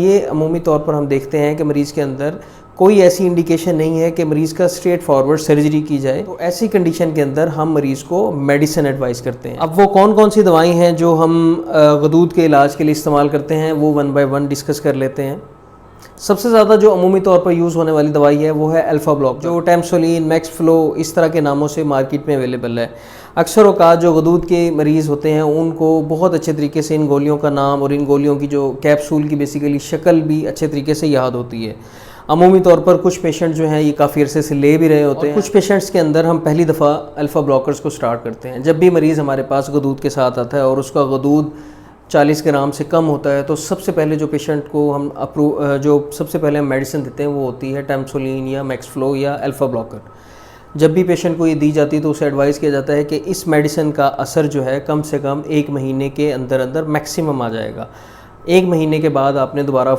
ये अमूमी तौर पर हम देखते हैं कि मरीज़ के अंदर कोई ऐसी इंडिकेशन नहीं है कि मरीज़ का स्ट्रेट फॉरवर्ड सर्जरी की जाए। तो ऐसी कंडीशन के अंदर हम मरीज़ को मेडिसिन एडवाइस करते हैं। अब वो कौन कौन सी दवाई हैं जो हम गदूद के इलाज के लिए इस्तेमाल करते हैं, वो वन बाय वन डिस्कस कर लेते हैं। सबसे ज़्यादा जो अमूमी तौर पर यूज़ होने वाली दवाई है वो है अल्फ़ा ब्लॉक, जो टैमसोलिन, मैक्सफ्लो इस तरह के नामों से मार्केट में अवेलेबल है। अक्सर औक़ात जो गदूद के मरीज़ होते हैं उनको बहुत अच्छे तरीके से इन गोलियों का नाम और इन गोलियों की जो कैप्सूल की बेसिकली शक्ल भी अच्छे तरीके से याद होती है। अमूमी तौर पर कुछ पेशेंट जो हैं ये काफ़ी अरसे से ले भी रहे होते हैं। कुछ पेशेंट्स के अंदर हम पहली दफ़ा अल्फ़ा ब्लॉकर्स को स्टार्ट करते हैं। जब भी मरीज़ हमारे पास गदूद के साथ आता है और उसका गदूद 40 ग्राम से कम होता है, तो सबसे पहले जो पेशेंट को हम सबसे पहले हम मेडिसिन देते हैं वो होती है टैमसोलिन या मैक्सफ्लो या अल्फ़ा ब्लॉकर। जब भी पेशेंट को ये दी जाती है तो उसे एडवाइस किया जाता है कि इस मेडिसिन का असर जो है कम से कम 1 महीने के अंदर अंदर मैक्सिमम आ जाएगा। 1 महीने के बाद आपने दोबारा